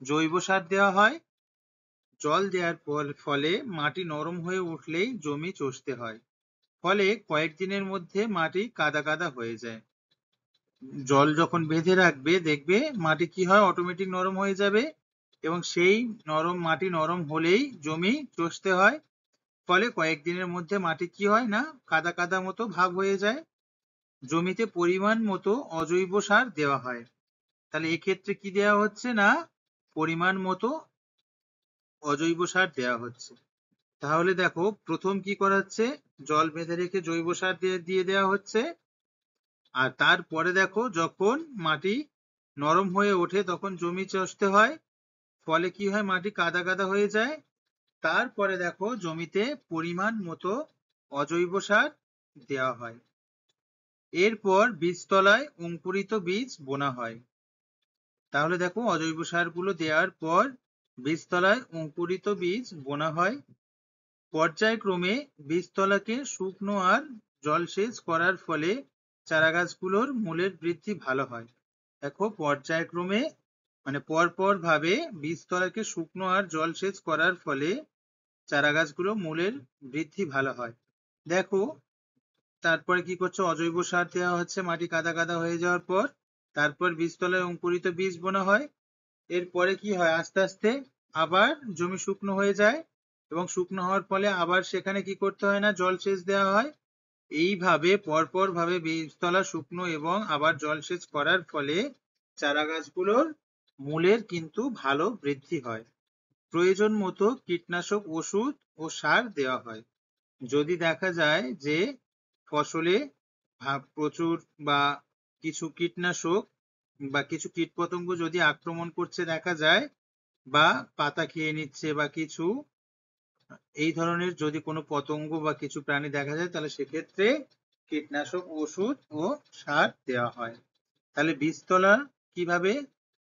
জৈব সার দেওয়া হয়। জল দেওয়ার ফলে মাটি নরম হয়ে উঠলেই জমি চষতে হয়। ফলে কয়েকদিনের মধ্যে মাটি কাদা কাদা হয়ে যায়। জল যখন বেঁধে রাখবে দেখবে মাটি কি হয় অটোমেটিক নরম হয়ে যাবে এবং সেই মাটি নরম হলেই জমি চষতে হয়। ফলে কয়েকদিনের মধ্যে মাটি কি হয় না কাদা কাদা মতো ভাব হয়ে যায়। জমিতে পরিমাণ মতো অজৈব সার দেওয়া হয়। তাহলে এক্ষেত্রে কি দেওয়া হচ্ছে না পরিমাণ মতো অজৈব সার দেওয়া হচ্ছে। তাহলে দেখো প্রথম কি করা হচ্ছে জল বেঁধে রেখে জৈব সার দিয়ে দেওয়া হচ্ছে। আর তারপরে দেখো যখন মাটি নরম হয়ে ওঠে তখন জমি চষতে হয়। ফলে কি হয় মাটি কাদা কাদা হয়ে যায়। তারপরে দেখো জমিতে পরিমাণ মতো অজৈব সার দেওয়া হয়। এরপর বীজতলায় অঙ্কুরিত বীজ বোনা হয়। তাহলে দেখো অজৈব সারগুলো দেওয়ার পর বীজতলায় অঙ্কুরিত বীজ বোনা হয়। পর্যায়ক্রমে বীজতলাকে শুকনো আর জলসেচ করার ফলে চারাগাছগুলোর মূলের বৃদ্ধি ভালো হয়। দেখো পর্যায়ক্রমে মানে পরপর ভাবে বীজতলাকে শুকনো আর জলসেচ করার ফলে চারাগাছগুলো মূলের বৃদ্ধি ভালো হয়। দেখো তারপরে কি করছে অজৈব সার দেওয়া হচ্ছে মাটি কাদা কাদা হয়ে যাওয়ার পর। তারপর বীজতলায় অঙ্কুরিত বীজ বোনা হয়। এরপরে কি হয় আস্তে আস্তে আবার জমি শুকনো হয়ে যায় এবং শুকনো হওয়ার ফলে আবার সেখানে কি করতে হয় না জলসেচ দেওয়া হয়। এইভাবে পরপর ভাবে বীজতলা শুকনো এবং আবার জলসেচ করার ফলে চারা গাছগুলোর মূলের কিন্তু ভালো বৃদ্ধি হয়। প্রয়োজন মতো কীটনাশক ওষুধ ও সার দেওয়া হয়। যদি দেখা যায় যে ফসলে প্রচুর বা কিছু কীটনাশক বা কিছু কীটপতঙ্গ যদি আক্রমণ করছে দেখা যায়, বা পাতা খেয়ে নিচ্ছে বা কিছু এই ধরনের যদি কোনো পতঙ্গ বা কিছু প্রাণী দেখা যায় তাহলে সেক্ষেত্রে কীটনাশক ওষুধ ও সার দেওয়া হয়। তাহলে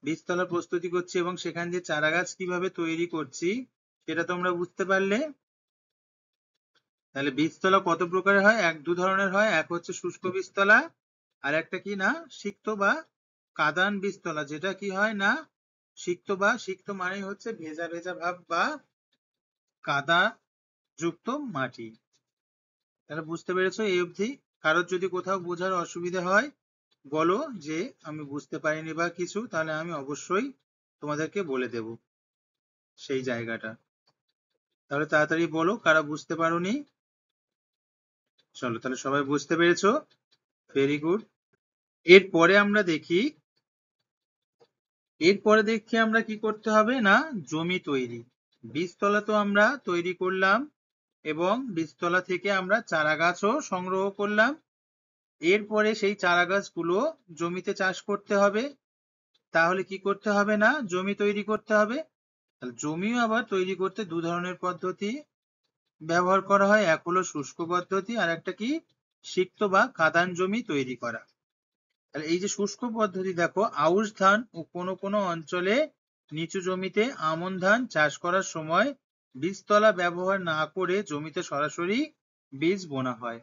বীজতলা প্রস্তুতি করছি এবং সেখান দিয়ে চারা গাছ কিভাবে তৈরি করছি সেটা তোমরা বুঝতে পারলে। তাহলে বীজতলা কত প্রকারের হয় দু ধরনের হয়, এক হচ্ছে শুষ্ক বীজতলা আর একটা কি না সিক্ত বা কাদান বীজতলা। যেটা কি হয় না সিক্ত মানে হচ্ছে ভেজা ভেজা ভাব বা কাদা যুক্ত মাটি। তাহলে বুঝতে পেরেছো এই অবধি? কারোর যদি কোথাও বোঝার অসুবিধা হয় বলো যে আমি বুঝতে পারিনি বা কিছু, তাহলে আমি অবশ্যই তোমাদেরকে বলে দেব সেই জায়গাটা। তাহলে তাড়াতাড়ি বলো কারা বুঝতে পারোনি। চলো, তাহলে সবাই বুঝতে পেরেছো, ভেরি গুড। এরপরে আমরা কি করতে হবে না, জমি তৈরি। বীজতলা তো আমরা তৈরি করলাম এবং বীজতলা থেকে আমরা চারা গাছও সংগ্রহ করলাম। এরপরে সেই চারা গাছগুলো জমিতে চাষ করতে হবে। তাহলে কি করতে হবে না, জমি তৈরি করতে হবে। তাহলে জমিও আবার তৈরি করতে দু ধরনের পদ্ধতি ব্যবহার করা হয়। এক হলো শুষ্ক পদ্ধতি, আর একটা কি, সিক্ত বা কাদান জমি তৈরি করা। তাহলে এই যে শুষ্ক পদ্ধতি, দেখো আউশ ধান ও কোনো কোনো অঞ্চলে নিচু জমিতে আমন ধান চাষ করার সময় বীজতলা ব্যবহার না করে জমিতে সরাসরি বীজ বোনা হয়।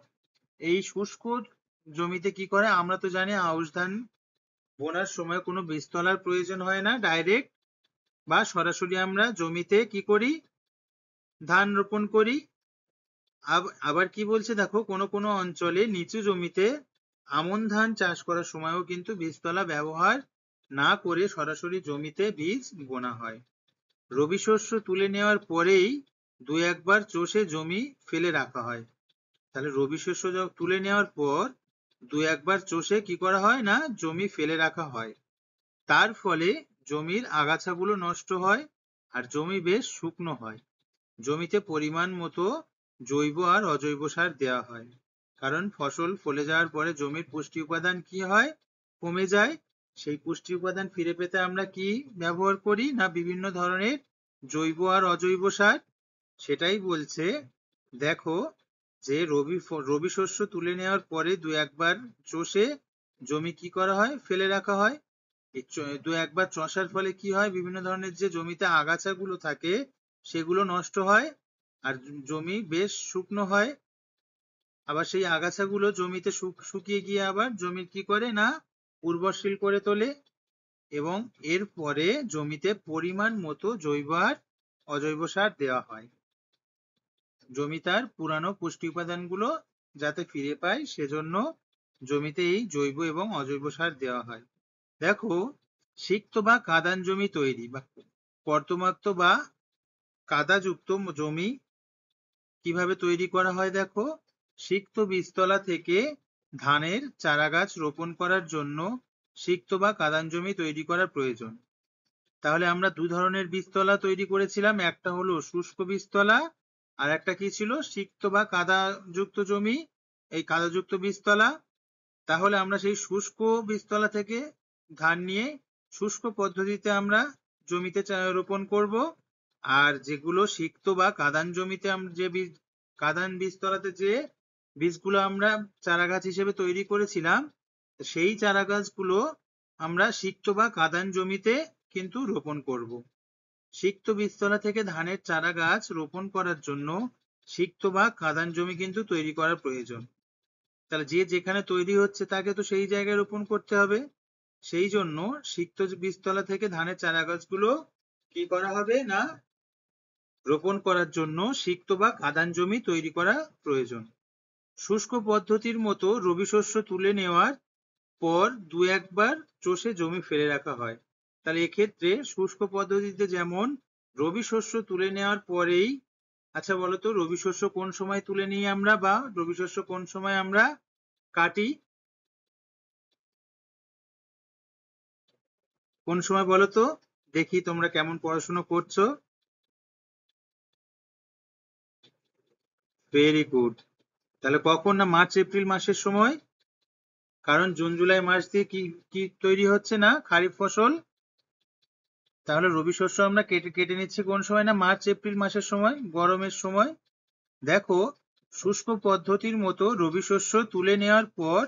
এই শুষ্ক জমিতে কি করে, আমরা তো জানি আউশ ধান বোনার সময় কোনো বীজতলার প্রয়োজন হয় না, ডাইরেক্ট বা সরাসরি আমরা জমিতে কি করি, ধান রোপণ করি। আবার কি বলছে দেখো, কোনো কোনো অঞ্চলে নিচু জমিতে আমন ধান চাষ করার সময়ও কিন্তু বীজতলা ব্যবহার না করে সরাসরি জমিতে বীজ বোনা হয়। রবি শস্য তুলে নেওয়ার পরেই দু একবার চষে জমি ফেলে রাখা হয়। তাহলে রবি শস্য তুলে নেওয়ার পর দু একবার চষে কি করা হয় না, জমি ফেলে রাখা হয়। তার ফলে জমির আগাছাগুলো নষ্ট হয় আর জমি বেশ শুকনো হয়। জমিতে পরিমাণ মতো জৈব আর অজৈব সার দেওয়া হয়, কারণ ফসল ফলে যাওয়ার পরে জমির পুষ্টি উপাদান কি হয়, কমে যায়। সেই পুষ্টি উপাদান ফিরে পেতে আমরা কি ব্যবহার করি না, বিভিন্ন ধরনের জৈব আর অজৈব সার। সেটাই বলছে, দেখো যে রবি শস্য তুলে নেওয়ার পরে দু একবার চষে জমি কি করা হয়, ফেলে রাখা হয়। এই দু একবার চষার ফলে কি হয়, বিভিন্ন ধরনের যে জমিতে আগাছাগুলো থাকে সেগুলো নষ্ট হয় আর জমি বেশ শুকনো হয়। আবার সেই আগাছাগুলো জমিতে শুকিয়ে গিয়ে আবার জমি কি করে না, উর্বরশীল করে তোলে। এবং এরপরে জমিতে পরিমাণ মতো জৈব আর অজৈব সার দেওয়া হয়। জমি তার পুরানো পুষ্টি উপাদানগুলো যাতে ফিরে পায় সেজন্য জমিতে এই জৈব এবং অজৈব সার দেওয়া হয়। দেখো, সিক্ত বা কাদান জমি তৈরি বা কর্দমাক্ত বা কাদাযুক্ত জমি কিভাবে তৈরি করা হয়, দেখো সিক্ত বীজতলা থেকে ধানের চারা গাছ রোপণ করার জন্য সিক্ত বা কাদান জমি তৈরি করা প্রয়োজন। তাহলে আমরা দু ধরনের বীজতলা তৈরি করেছিলাম, একটা হলো শুষ্ক বীজতলা আর একটা কি ছিল, সিক্ত বা কাদাযুক্ত জমি, এই কাদাযুক্ত বীজতলা। তাহলে আমরা সেই শুষ্ক বীজতলা থেকে ধান নিয়ে শুষ্ক পদ্ধতিতে আমরা জমিতে রোপণ করব। আর যেগুলো সিক্ত বা কাদান জমিতে আমরা যে কাদান বীজতলাতে যে বীজগুলো আমরা চারা গাছ হিসেবে তৈরি করেছিলাম, সেই চারা গাছগুলো আমরা সিক্ত বা কাদান জমিতে কিন্তু রোপণ করব। সিক্ত বীজতলা থেকে ধানের চারা গাছ রোপণ করার জন্য সিক্ত বা কাদান জমি কিন্তু তৈরি করা প্রয়োজন। তাহলে যে যেখানে তৈরি হচ্ছে তাকে তো সেই জায়গায় রোপণ করতে হবে। সেই জন্য সিক্ত বীজতলা থেকে ধানের চারা গাছগুলো কি করা হবে না, রোপণ করার জন্য সিক্ত বা কাদান জমি তৈরি করা প্রয়োজন। শুষ্ক পদ্ধতির মতো রবি শস্য তুলে নেওয়ার পর দু একবার চষে জমি ফেলে রাখা হয়। তাহলে এক্ষেত্রে শুষ্ক পদ্ধতিতে যেমন রবি শস্য তুলে নেওয়ার পরেই, আচ্ছা বলতো রবি শস্য কোন সময় তুলে নিই আমরা, বা রবি শস্য কোন সময় আমরা কাটি, কোন সময় বলো তো, দেখি তোমরা কেমন পড়াশোনা করছো। Very good. তাহলে কখন না, মার্চ এপ্রিল মাসের সময়, কারণ জুন জুলাই মাস দিয়ে কি কি তৈরি হচ্ছে না, খারিফ ফসল। তাহলে রবি শস্য আমরা কেটে কেটে নিচ্ছি কোন সময় না, মার্চ এপ্রিল মাসের সময়, গরমের সময়। দেখো, শুষ্ক পদ্ধতির মতো রবি শস্য তুলে নেওয়ার পর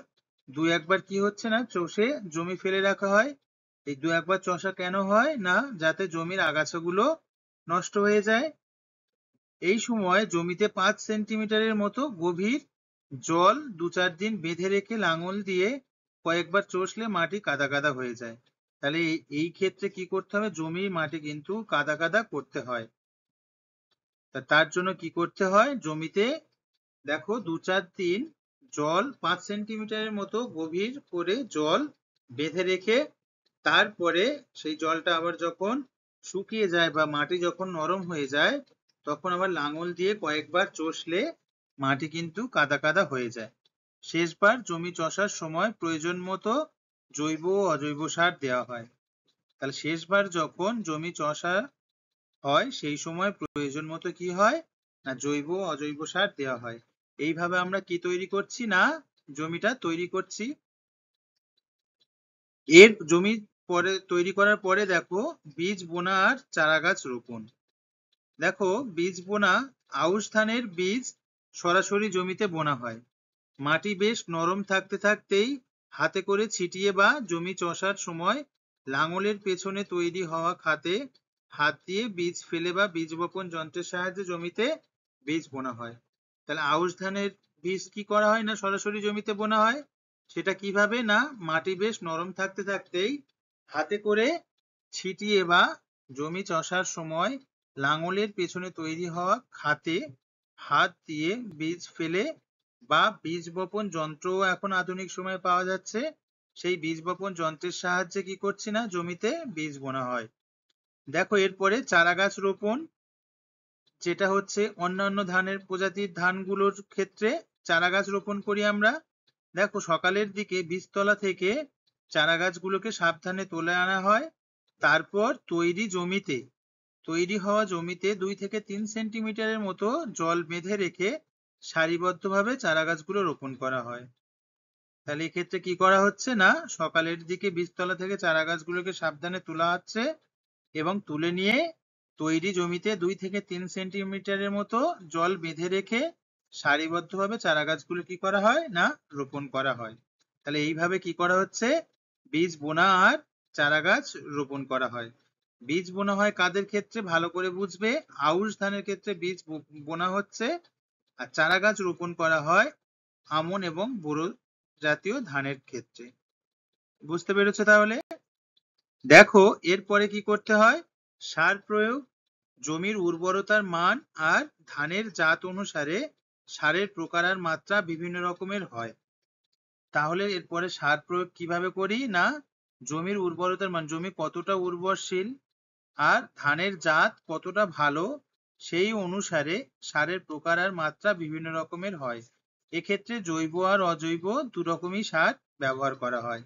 দু একবার কি হচ্ছে না, চষে জমি ফেলে রাখা হয়। এই দু একবার চষা কেন হয় না, যাতে জমির আগাছাগুলো নষ্ট হয়ে যায়। এই সময় জমিতে 5 সেন্টিমিটারের মতো গভীর জল 2-4 দিন বেঁধে রেখে লাঙল দিয়ে কয়েকবার চষলে মাটি কাদা কাদা হয়ে যায়। তাহলে এই ক্ষেত্রে কি করতে হবে, জমির মাটি কিন্তু কাদা কাদা করতে হয়। তার জন্য কি করতে হয়, জমিতে দেখো 2-4 দিন জল 5 সেন্টিমিটারের মতো গভীর করে জল বেঁধে রেখে তারপরে সেই জলটা আবার যখন শুকিয়ে যায় বা মাটি যখন নরম হয়ে যায় তখন আবার লাঙল দিয়ে কয়েকবার চষলে মাটি কিন্তু কাদা কাদা হয়ে যায়। শেষবার জমি চষার সময় প্রয়োজন মতো জৈব ও অজৈব সার দেওয়া হয়। তাহলে শেষবার যখন জমি চষা হয় সেই সময় প্রয়োজন মতো কি হয় না জৈব ও অজৈব সার দেওয়া হয়। এইভাবে আমরা কি তৈরি করছি না জমিটা তৈরি করছি। এর জমি পরে তৈরি করার পরে দেখো বীজ বোনা আর চারা গাছ রোপণ। দেখো বীজ বোনা, আউশ ধানের বীজ সরাসরি জমিতে বোনা হয়। মাটি বেশ নরম থাকতে থাকতেই হাতে করে ছিটিয়ে বা জমি চষার সময় লাঙলের পেছনে তৈরি হওয়া খাতে হাত দিয়ে বীজ ফেলে বা বীজ বপন যন্ত্রের সাহায্যে জমিতে বীজ বোনা হয়। তাহলে আউশ ধানের বীজ কি করা হয় না সরাসরি জমিতে বোনা হয়। সেটা কিভাবে না মাটি বেশ নরম থাকতে থাকতেই হাতে করে ছিটিয়ে বা জমি চষার সময় লাঙলের পেছনে তৈরি হওয়া খাতে হাত দিয়ে বীজ ফেলে বা বীজ বপন যন্ত্রও এখন আধুনিক সময়ে পাওয়া যাচ্ছে, সেই বীজ বপন যন্ত্রের সাহায্যে কি করছি না জমিতে বীজ বোনা হয়। দেখো এরপরে চারা গাছ রোপণ, যেটা হচ্ছে অন্যান্য ধানের প্রজাতির ধানগুলোর ক্ষেত্রে চারা গাছ রোপণ করি আমরা। দেখো সকালের দিকে বীজতলা থেকে চারা গাছগুলোকে সাবধানে তুলে আনা হয়, তারপর তৈরি হওয়া জমিতে 2 থেকে 3 সেন্টিমিটারের মতো জল বেঁধে রেখে সারিবদ্ধভাবে চারা গাছগুলো রোপণ করা হয়। তাহলে এক্ষেত্রে কি করা হচ্ছে না সকালের দিকে বীজতলা থেকে চারা গাছগুলোকে সাবধানে তোলা হচ্ছে এবং তুলে নিয়ে তৈরি জমিতে 2 থেকে 3 সেন্টিমিটারের মতো জল বেঁধে রেখে সারিবদ্ধভাবে চারা গাছগুলো কি করা হয় না রোপণ করা হয়। তাহলে এইভাবে কি করা হচ্ছে বীজ বোনা আর চারা গাছ রোপণ করা হয়। বীজ বোনা হয় কাদের ক্ষেত্রে ভালো করে বুঝবে, আউশ ধানের ক্ষেত্রে বীজ বোনা হচ্ছে আর চারা গাছ রোপণ করা হয় আমন এবং বোরো জাতীয় ধানের ক্ষেত্রে। বুঝতে পেরেছো তাহলে? দেখো এরপরে কি করতে হয়, সার প্রয়োগ, জমির উর্বরতার মান আর ধানের জাত অনুসারে সারের প্রকার আর মাত্রা বিভিন্ন রকমের হয়। তাহলে এরপরে সার প্রয়োগ কিভাবে করি না জমির উর্বরতার মান, জমি কতটা উর্বরশীল আর ধানের জাত কতটা ভালো সেই অনুসারে সারের প্রকার আর মাত্রা বিভিন্ন রকমের হয়। এক্ষেত্রে জৈব আর অজৈব দুরকমই সার ব্যবহার করা হয়।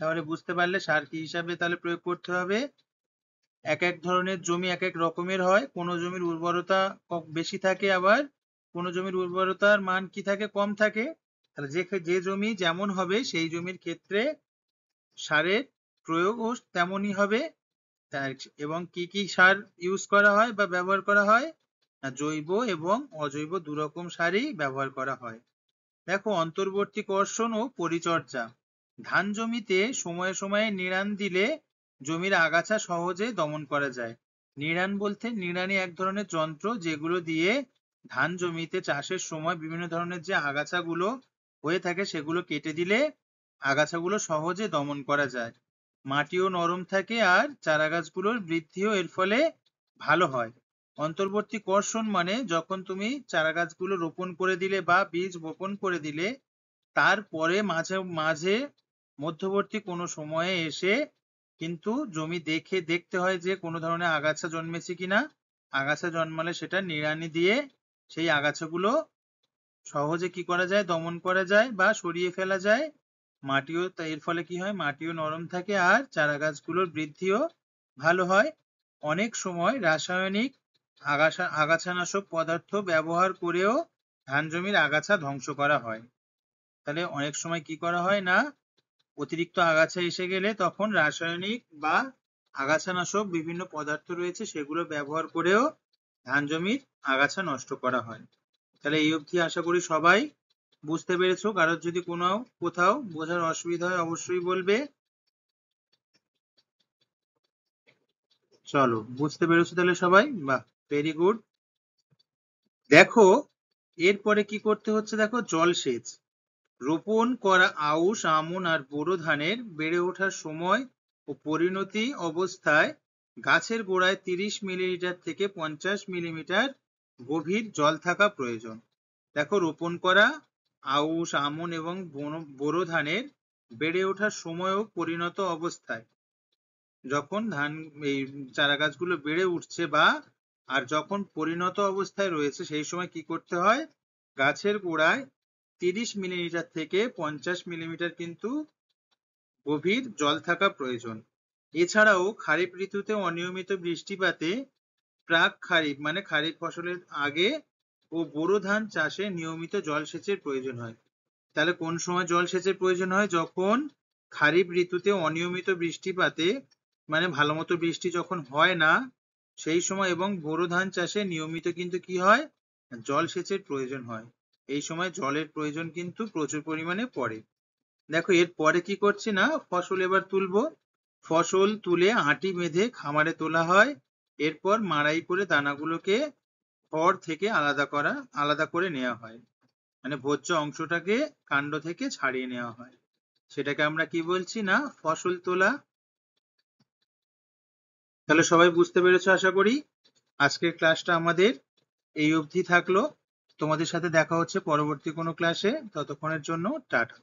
তাহলে বুঝতে পারলে সার কি হিসাবে তাহলে প্রয়োগ করতে হবে। এক এক ধরনের জমি এক এক রকমের হয়, কোনো জমির উর্বরতা বেশি থাকে আবার কোনো জমির উর্বরতার মান কি থাকে কম থাকে। তাহলে যে জমি যেমন হবে সেই জমির ক্ষেত্রে সারের প্রয়োগও তেমনই হবে। এবং কি কি সার ইউজ করা হয় বা ব্যবহার করা হয় না জৈব এবং অজৈব দুরকম সারই ব্যবহার করা হয়। দেখো অন্তর্বর্তী কর্ষণ ও পরিচর্যা, ধান জমিতে সময়ে সময়ে নিড়ান দিলে জমির আগাছা সহজে দমন করা যায়। নিড়ান বলতে নিড়ানি এক ধরনের যন্ত্র যেগুলো দিয়ে ধান জমিতে চাষের সময় বিভিন্ন ধরনের যে আগাছাগুলো হয়ে থাকে সেগুলো কেটে দিলে আগাছাগুলো সহজে দমন করা যায়। মাটিও নরম থাকে আর চারা গাছগুলোর বৃদ্ধিও এর ফলে ভালো হয়। অন্তর্বর্তী কর্ষণ মানে যখন তুমি চারা গাছগুলো রোপণ করে দিলে বা বীজ বপন করে দিলে তারপরে মাঝে মাঝে মধ্যবর্তী কোনো সময়ে এসে কিন্তু জমি দেখতে হয় যে কোনো ধরনের আগাছা জন্মেছে কিনা। আগাছা জন্মালে সেটা নিড়ানি দিয়ে সেই আগাছাগুলো সহজে কি করা যায় দমন করা যায় বা সরিয়ে ফেলা যায়। মাটিও এর ফলে কি হয় মাটিও নরম থাকে আর চারা গাছগুলোর বৃদ্ধিও ভালো হয়। অনেক সময় রাসায়নিক আগাছানাশক পদার্থ ব্যবহার করেও ধান জমির আগাছা ধ্বংস করা হয়। তাহলে অনেক সময় কি করা হয় না অতিরিক্ত আগাছা এসে গেলে তখন রাসায়নিক বা আগাছানাশক বিভিন্ন পদার্থ রয়েছে সেগুলো ব্যবহার করেও ধান জমির আগাছা নষ্ট করা হয়। তাহলে এই অবধি আশা করি সবাই বুঝতে পেরেছো। কারোর যদি কোথাও বোঝার অসুবিধা হয় অবশ্যই বলবে। চলো বুঝতে পেরেছো তাহলে সবাই, বাহ ভেরি গুড। দেখো এরপরে কি করতে হচ্ছে, দেখো জলসেচ। রোপণ করা আউশ আমন আর বোরো ধানের বেড়ে ওঠার সময় ও পরিণতি অবস্থায় গাছের গোড়ায় 30 মিলিলিটার থেকে 50 মিলিমিটার গভীর জল থাকা প্রয়োজন। দেখো রোপণ করা আউশ, আমন এবং বোরো ধানের বেড়ে ওঠার সময় ও পরিণত অবস্থায়, যখন ধান এই চারা গাছগুলো বেড়ে উঠছে বা আর যখন পরিণত অবস্থায় রয়েছে সেই সময় কি করতে হয়, গাছের গোড়ায় 30 মিলিমিটার থেকে 50 মিলিমিটার কিন্তু গভীর জল থাকা প্রয়োজন। এছাড়াও খারিফ ঋতুতে অনিয়মিত বৃষ্টিপাতে প্রাক খারিফ মানে খারিফ ফসলের আগে ও বোরো ধান চাষে নিয়মিত জলসেচের প্রয়োজন হয়। তাহলে কোন সময় জলসেচের প্রয়োজন হয়, যখন খারিফ ঋতুতে অনিয়মিত বৃষ্টিপাতে মানে ভালো মতো বৃষ্টি যখন হয় না সেই সময়, এবং বোরো ধান চাষে নিয়মিত কিন্তু কি হয়, জলসেচের প্রয়োজন হয়। এই সময় জলের প্রয়োজন কিন্তু প্রচুর পরিমাণে পড়ে। দেখো এর পরে কি করছি না, ফসল এবার তুলবো। ফসল তুলে আঁটি বেঁধে খামারে তোলা হয়। এরপর মাড়াই করে দানাগুলোকে খড় থেকে আলাদা করে নেওয়া হয়। মানে ভোজ্য অংশটাকে কাণ্ড থেকে ছাড়িয়ে নেওয়া হয়, সেটাকে আমরা কি বলছি না, ফসল তোলা। তাহলে সবাই বুঝতে পেরেছো আশা করি। আজকের ক্লাসটা আমাদের এই অবধি থাকলো। তোমাদের সাথে দেখা হচ্ছে পরবর্তী কোনো ক্লাসে। ততক্ষণের জন্য টাটা।